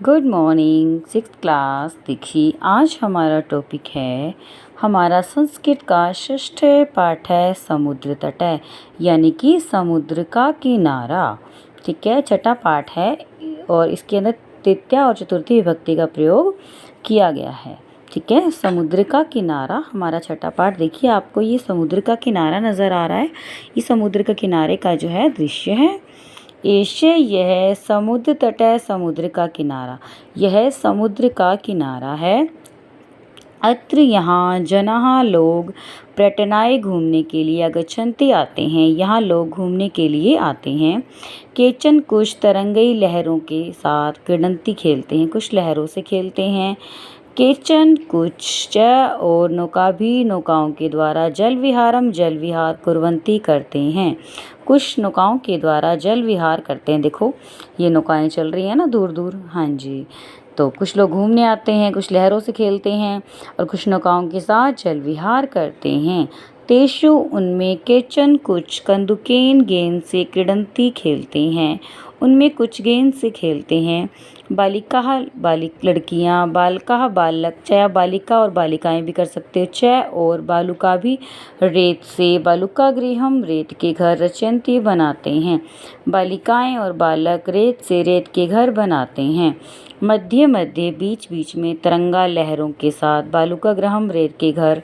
Good morning six class. देखिए आज हमारा टॉपिक है, हमारा संस्कृत का षष्ठ पाठ है समुद्र तट, यानी कि समुद्र का किनारा। ठीक है, छठा पाठ है और इसके अंदर तृतीय और चतुर्थी विभक्ति का प्रयोग किया गया है। ठीक है, समुद्र का किनारा हमारा छठा पाठ। देखिए आपको ये समुद्र का किनारा नज़र आ रहा है, ये समुद्र का किनारे का जो है दृश्य है। ऐसे यह समुद्र तट है, समुद्र का किनारा, यह समुद्र का किनारा है। अत्र यहाँ जनाः लोग पर्यटनाय घूमने के लिए आगच्छन्ति आते हैं, यहाँ लोग घूमने के लिए आते हैं। केचन कुछ तरंगई लहरों के साथ क्रीडन्ति खेलते हैं, कुछ लहरों से खेलते हैं। केचन कुछ च और नौका भी नौकाओं के द्वारा जल विहार कुर्वन्ति करते हैं, कुछ नौकाओं के द्वारा जल विहार करते हैं। देखो ये नौकाएं चल रही हैं ना दूर दूर। हाँ जी, तो कुछ लोग घूमने आते हैं, कुछ लहरों से खेलते हैं और कुछ नौकाओं के साथ जल विहार करते हैं। तेषु उनमें केचन कुछ कंदुकेन गेंद से क्रीडन्ति खेलते हैं, उनमें कुछ गेंद से खेलते हैं। बालिका लड़कियां, बालका बालक, च बालिका और बालिकाएं भी कर सकते हो, च और बालुका भी रेत से बालुका गृहम रेत के घर रचयन्ति बनाते हैं, बालिकाएं और बालक रेत से रेत के घर बनाते हैं। मध्य मध्य बीच बीच में तरंगा लहरों के साथ बालुका गृहम रेत के घर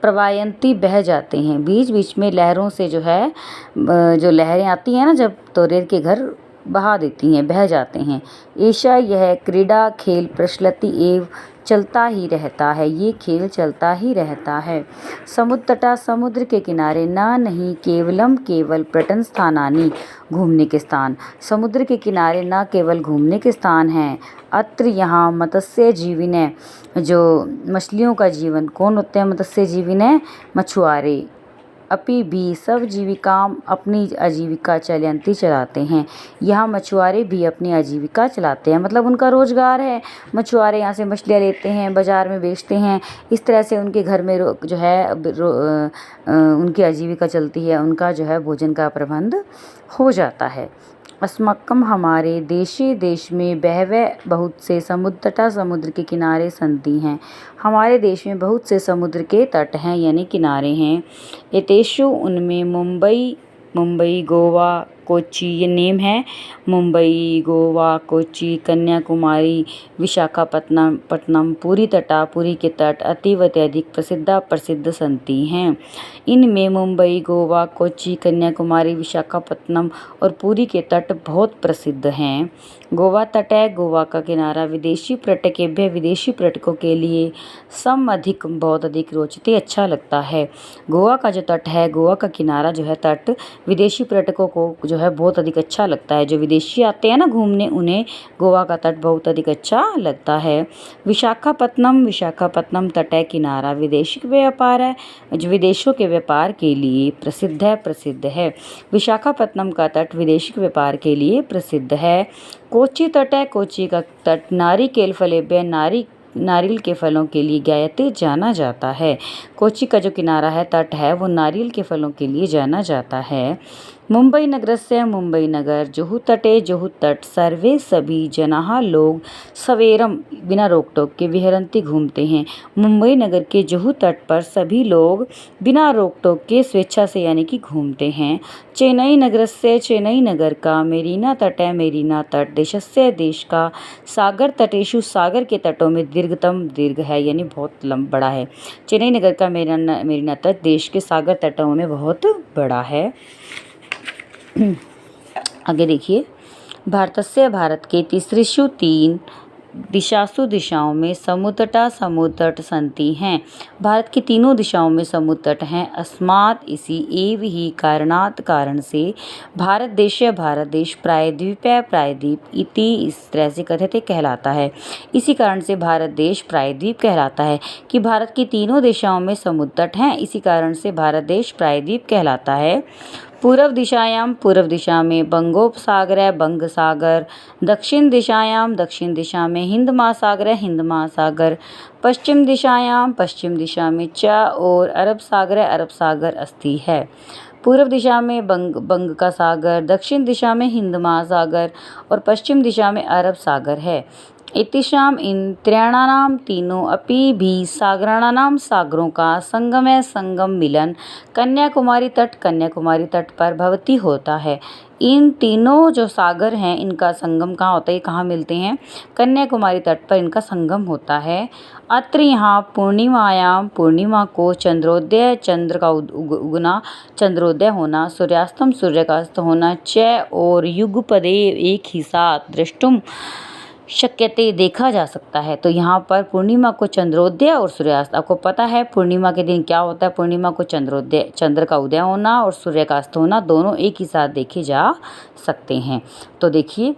प्रवायंती बह जाते हैं, बीच बीच में लहरों से जो है जो लहरें आती हैं ना जब, तो रेत के घर बहा देती हैं, बह जाते हैं। ऐसा यह क्रीड़ा खेल प्रचलति एवं चलता ही रहता है, ये खेल चलता ही रहता है। समुद्र तटा समुद्र के किनारे ना नहीं केवल पर्यटन स्थानानि घूमने के स्थान, समुद्र के किनारे ना केवल घूमने के स्थान हैं। अत्र यहाँ मत्स्य जीविने, जो मछलियों का जीवन, कौन होते हैं मत्स्य जीविने? मछुआरे। अपि भी सब जीविकाम अपनी आजीविका चलयंती चलाते हैं, यहाँ मछुआरे भी अपनी आजीविका चलाते हैं, मतलब उनका रोजगार है। मछुआरे यहाँ से मछलियाँ लेते हैं, बाजार में बेचते हैं, इस तरह से उनके घर में जो है उनकी आजीविका चलती है, उनका जो है भोजन का प्रबंध हो जाता है। अस्माकम हमारे देश में बहवे बहुत से समुद्र तटा समुद्र के किनारे संति हैं, हमारे देश में बहुत से समुद्र के तट हैं यानी किनारे हैं। एतेषु उनमें मुंबई गोवा कोच्चि, ये नेम है, मुंबई गोवा कोच्चि कन्याकुमारी विशाखापट्टनम पुरी के तट अत्यधिक प्रसिद्ध संति हैं। इनमें मुंबई गोवा कोच्चि कन्याकुमारी विशाखापट्टनम और पुरी के तट बहुत प्रसिद्ध हैं। गोवा तट है, गोवा का किनारा विदेशी पर्यटकों के लिए अधिक बहुत अधिक रोचते अच्छा लगता है। गोवा का जो तट है, गोवा का किनारा जो है तट, विदेशी पर्यटकों को जो है बहुत अधिक अच्छा लगता है, जो विदेशी आते हैं ना घूमने, उन्हें गोवा का तट बहुत अधिक अच्छा लगता है। विशाखापट्टनम तट है किनारा विदेशी व्यापार है, जो विदेशों के व्यापार के लिए प्रसिद्ध है। विशाखापट्टनम का तट विदेशी व्यापार के लिए प्रसिद्ध है। कोच्चि तट है, कोच्चि का तट नारियल के फलों के लिए ज्ञायते जाना जाता है। कोच्चि का जो किनारा है, तट है, वो नारियल के फलों के लिए जाना जाता है। मुंबई नगरस्य मुंबई नगर जोहु तट सर्वे सभी जनाः लोग सवेरम बिना रोक टोक के विहरन्ति घूमते हैं, मुंबई नगर के जोहु तट पर सभी लोग बिना रोक टोक के स्वेच्छा से यानी कि घूमते हैं। चेन्नई नगरस्य चेन्नई नगर का मेरीना तट है, मेरीना तट देशस्य देश का सागर तटेषु सागर के तटों में दीर्घतम दीर्घ है यानी बहुत बड़ा है। चेन्नई नगर का मेरीना तट देश के सागर तटों में बहुत बड़ा है। आगे देखिए, भारत के तीसरीषु तीन दिशाओं में समुद्र तट संति हैं, भारत की तीनों दिशाओं में समुद्र तट हैं। अस्मात् इसी एव ही कारणात् कारण से भारत देश प्रायद्वीप इति इस तरह से कथ्यते कहलाता है, इसी कारण से भारत देश प्रायद्वीप कहलाता है कि भारत की तीनों दिशाओं में समुद्र तट हैं, इसी कारण से भारत देश प्रायद्वीप कहलाता है। पूर्व दिशा में बंगोपसागर है, बंग सागर। दक्षिण दिशा में हिंद महासागर है, हिंद महासागर। पश्चिम दिशा में च और अरब सागर है, अरब सागर अस्थि है। पूर्व दिशा में बंग का सागर, दक्षिण दिशा में हिंद महासागर और पश्चिम दिशा में अरब सागर है। इतिशाम इन त्रयाणानाम तीनों अपि भी सागराणानाम सागरों का संगम है, संगम मिलन कन्याकुमारी तट पर भवती होता है। इन तीनों जो सागर हैं इनका संगम कहाँ होता है, ये कहाँ मिलते हैं, कन्याकुमारी तट पर इनका संगम होता है। अत्र यहाँ पूर्णिमायाम, पूर्णिमा को चंद्रोदय, चंद्र का उगना, चंद्रोदय होना, सूर्यास्तम, सूर्य का अस्त होना, च और युगपदे एक ही साथ द्रष्टुम शक्यते देखा जा सकता है। तो यहाँ पर पूर्णिमा को चंद्रोदय और सूर्यास्त, आपको पता है पूर्णिमा के दिन क्या होता है, पूर्णिमा को चंद्रोदय, चंद्र का उदय होना और सूर्य का अस्त होना दोनों एक ही साथ देखे जा सकते हैं। तो देखिए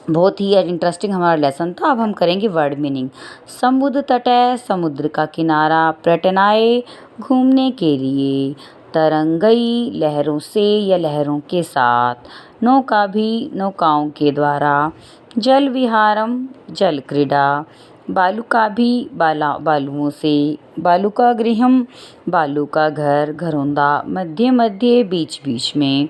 बहुत ही इंटरेस्टिंग हमारा लेसन था। अब हम करेंगे वर्ड मीनिंग। समुद्र तट है, समुद्र का किनारा, पर्यटनाए घूमने के लिए, तरंगई लहरों से या लहरों के साथ, नौका भी नौकाओं के द्वारा, जल विहारम जल क्रीड़ा, बालुका भी बालुओं से, बालुका गृहम बालू का घर, घरोंदा, मध्य मध्य बीच बीच में,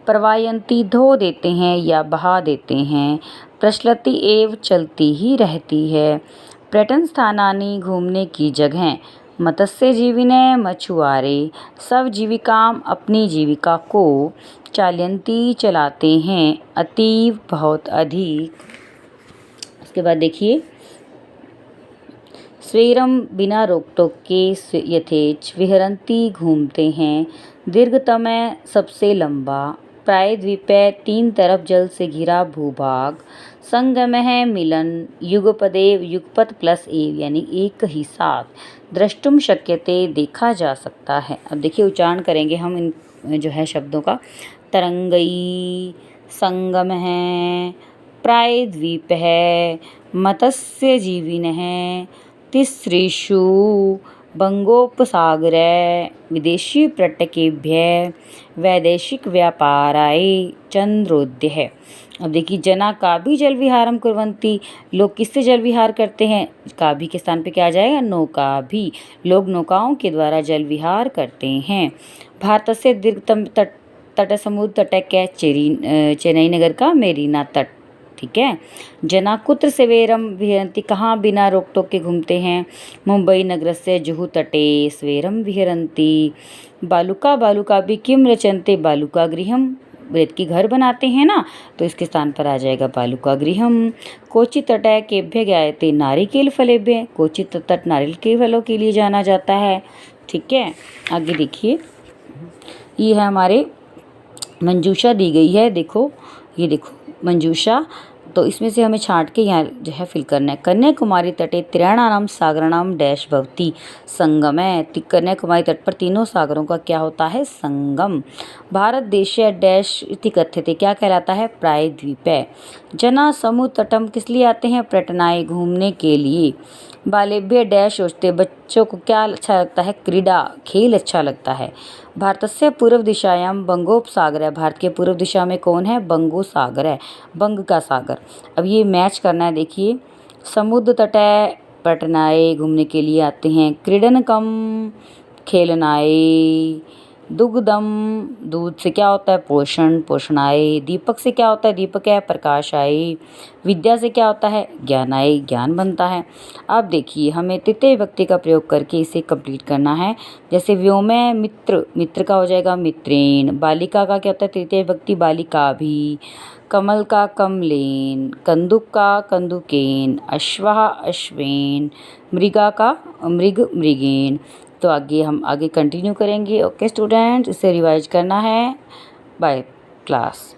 प्रवायंती धो देते हैं या बहा देते हैं, प्रचलति एव चलती ही रहती है, पर्यटन स्थानानि घूमने की जगह, मत्स्य जीविने मछुआरे, सब जीविकाम अपनी जीविका को, चालयंती चलाते हैं, अतीव बहुत अधिक। उसके बाद देखिए स्वेरम बिना रोक टोक के यथेच विहरंती घूमते हैं, दीर्घतमय सबसे लंबा, प्रायद्वीपे तीन तरफ जल से घिरा भूभाग, संगम है मिलन, युगपदेव युगपत प्लस एव यानी एक ही साथ, द्रष्टुम शक्यते देखा जा सकता है। अब देखिए उच्चारण करेंगे हम इन जो है शब्दों का। तरंगई संगम है, प्रायद्वीप है, मत्स्य जीविन है, तिसृषु बंगोपसागर, विदेशी पर्यटकेभ्य वैदेशिक व्यापाराय चंद्रोदय है। अब देखिए जना का भी जल विहारम कुर्वन्ति, लोग किससे जल विहार करते हैं, का भी के स्थान पे क्या आ जाएगा, नौका भी, लोग नौकाओं के द्वारा जल विहार करते हैं। भारत से दीर्घतम तट समुद्र तट है चेन्नई नगर का मेरीना तट, ठीक है। जना कुत्र सेवेरम विहरन्ति, कहाँ बिना रोक टोक के घूमते हैं, मुंबई नगर से जुहू तटे स्वेरम विहरन्ति, बालुका भी किम रचन्ते, बालुका गृहम, रेत की घर बनाते हैं ना, तो इसके स्थान पर आ जाएगा बालुका गृहम। कोचि तट केभ्य ज्ञायते नारिकेल फलेभ्य, कोचि तट नारियल के फलों के लिए जाना जाता है, ठीक है। आगे देखिए ये है हमारे मंजूषा दी गई है, देखो ये देखो मंजूषा, तो इसमें से हमें छांट के यहाँ जो है फिल करना है। कन्याकुमारी तटे त्रयाणानाम सागराणाम डैश भवती संगम है, कन्याकुमारी तट पर तीनों सागरों का क्या होता है, संगम। भारत देश डैश इति कथ्यते, क्या कहलाता है, प्रायद्वीप है। जना समुद्र तटम किस लिए आते हैं, पर्यटनाए घूमने के लिए। बालेभ्य डैश सोचते, बच्चों को क्या अच्छा लगता है, क्रीड़ा खेल अच्छा लगता है। भारतस्य पूर्व दिशायाम बंगोपसागर है, भारत के पूर्व दिशा में कौन है, बंगोसागर है, बंग का सागर। अब ये मैच करना है, देखिए समुद्र तट पर्यटनाए घूमने के लिए आते हैं, क्रीडनकम खेलनाए, दुग्धम दूध से क्या होता है, पोषण पोषणाए, दीपक से क्या होता है, दीपक है प्रकाश आए, विद्या से क्या होता है, ज्ञान आए ज्ञान बनता है। अब देखिए हमें तृतीय विभक्ति का प्रयोग करके इसे कंप्लीट करना है। जैसे व्योमय मित्र, मित्र का हो जाएगा मित्रेण, बालिका का क्या होता है तृतीय विभक्ति, बालिका भी, कमल का कमलेन, कंदुक का कंदुकेन, अश्वः अश्वेन, मृगा का मृग मृगेन। तो आगे हम आगे कंटिन्यू करेंगे। ओके स्टूडेंट, इसे रिवाइज करना है। Bye class.